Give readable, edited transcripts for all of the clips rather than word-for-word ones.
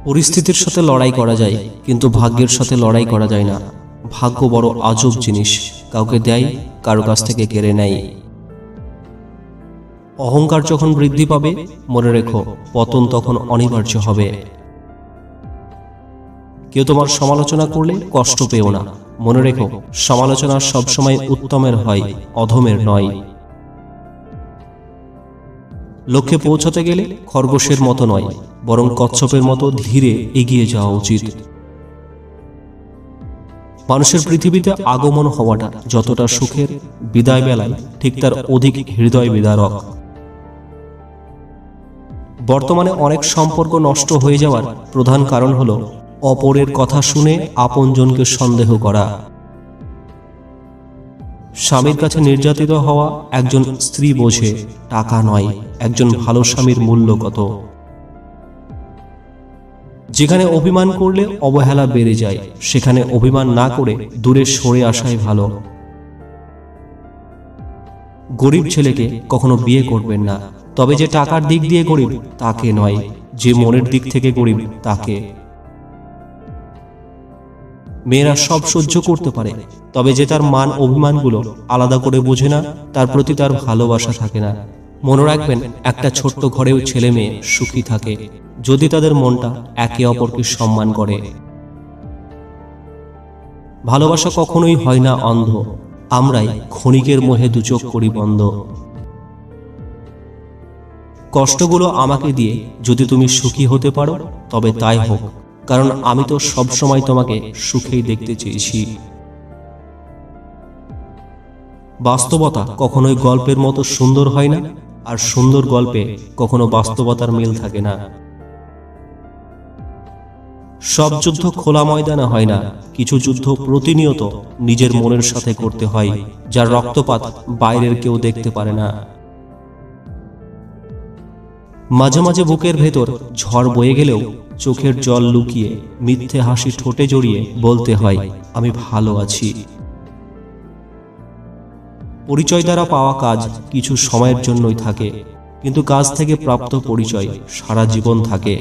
পরিস্থিতির সাথে লড়াই করা যায়, কিন্তু ভাগ্যের সাথে লড়াই করা যায় না। ভাগ্য বড় আজব জিনিস, কাউকে দেয়, কারো কাছ থেকে কেড়ে নেয়। অহংকার যখন বৃদ্ধি পাবে, মনে রেখো পতন তখন অনিবার্য হবে। কেউ তোমার সমালোচনা করলে কষ্ট পেও না, মনে রেখো সমালোচনা সবসময় উত্তমের হয়, অধমের নয়। লক্ষ্যে পৌঁছাতে গেলে খরগোশের মতো নয়, বরং কচ্ছপের মতো ধীরে এগিয়ে যাওয়া উচিত। মানুষের পৃথিবীতে আগমন হওয়াটা যতটা সুখের, বিদায় বেলায় ঠিক তার অধিক হৃদয় বিদারক। বর্তমানে অনেক সম্পর্ক নষ্ট হয়ে যাওয়ার প্রধান কারণ হল অপরের কথা শুনে আপনজনকে সন্দেহ করা। স্বামীর কাছে নির্যাতিত হওয়া একজন স্ত্রী বোঝে টাকা নয়, একজন ভালো স্বামীর মূল্য কত। যেখানে অভিমান করলে অবহেলা বেড়ে যায়, সেখানে অভিমান না করে দূরে সরে আসাই ভালো। গরিব ছেলেকে কখনো বিয়ে করবেন না, তবে যে টাকার দিক দিয়ে গরিব তাকে নয়, যে মনের দিক থেকে গরিব তাকে। মেয়েরা সব সহ্য করতে পারে, তবে যে তার মান অভিমানগুলো আলাদা করে বোঝে না, তার প্রতি তার ভালোবাসা থাকে না। মনে রাখবেন, একটা ছোট্ট ঘরেও ছেলে মেয়ে সুখী থাকে যদি তাদের মনটা একে অপরকে সম্মান করে। ভালোবাসা কখনোই হয় না অন্ধ, আমরাই ক্ষণিকের মোহে দুচোখ করি বন্ধ। কষ্টগুলো আমাকে দিয়ে যদি তুমি সুখী হতে পারো, তবে তাই হোক, কারণ আমি তো সবসময় তোমাকে সুখেই দেখতে চেয়েছি। বাস্তবতা কখনোই গল্পের মতো সুন্দর হয় না, আর সুন্দর গল্পে কখনো বাস্তবতার মিল থাকে না। সব যুদ্ধ খোলা ময়দানে হয় না, কিছু যুদ্ধ প্রতিনিয়ত নিজের মনের সাথে করতে হয়, যার রক্তপাত বাইরের কেউ দেখতে পারে না। মাঝে মাঝে বুকের ভেতর ঝড় বয়ে গেলেও চোখের জল লুকিয়ে মিথ্যে হাসি ঠোঁটে জড়িয়ে বলতে হয়, আমি ভালো আছি। পরিচয় দ্বারা পাওয়া কাজ কিছু সময়ের জন্যই থাকে, কিন্তু কাজ থেকে প্রাপ্ত পরিচয় সারা জীবন থাকে।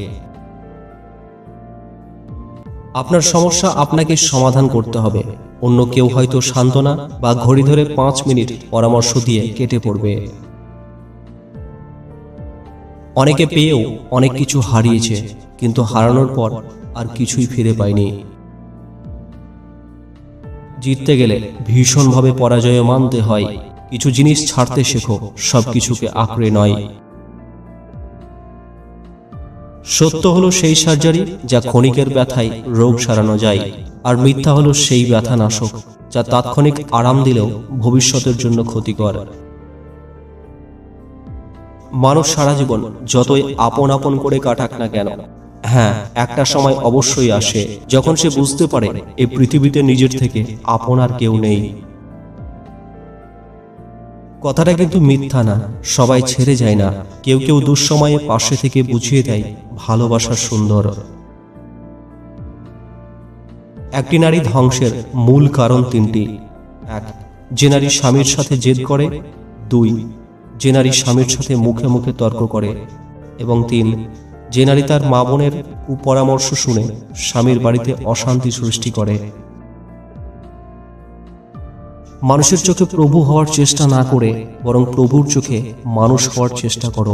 আপনার সমস্যা আপনাকে সমাধান করতে হবে, অন্য কেউ হয়তো সান্ত্বনা বা ঘড়ি ধরে 5 মিনিট পরামর্শ দিয়ে কেটে পড়বে। অনেকে পেয়েও অনেক কিছু হারিয়েছে, কিন্তু হারানোর পর আর কিছুই ফিরে পায়নি। জিততে গেলে ভীষণভাবে পরাজয় মানতে হয়, কিছু জিনিস ছাড়তে শেখো, সবকিছুকে আঁকড়ে নয়। সত্য হলো সেই সার্জারি যা ক্ষণিকের ব্যথায় রোগ সারানো যায়, আর মিথ্যা হলো সেই ব্যথা নাশক যা তাৎক্ষণিক আরাম দিলেও ভবিষ্যতের জন্য ক্ষতিকর। মানুষ সারা জীবন যতই আপন আপন করে কাটাক না কেন, হ্যাঁ, একটা সময় অবশ্যই আসে যখন সে বুঝতে পারে এই পৃথিবীতে নিজের থেকে আপন আর কেউ নেই। কথাটা কিন্তু মিথ্যা না, সবাই ছেড়ে যায় না, কেউ কেউ দুঃসময়ে পাশে থেকে বুঝিয়ে দেয় ভালোবাসা সুন্দর। একটি নারী ধ্বংসের মূল কারণ 3টি। 1, যে নারী স্বামীর সাথে জেদ করে। 2, যে নারী স্বামীর সাথে মুখে মুখে তর্ক করে। এবং 3, যে নারী তার মা বোনের কুপরামর্শ শুনে স্বামীর বাড়িতে অশান্তি সৃষ্টি করে। মানুষের চোখে প্রভু হওয়ার চেষ্টা না করে বরং প্রভুর চোখে মানুষ হওয়ার চেষ্টা করো।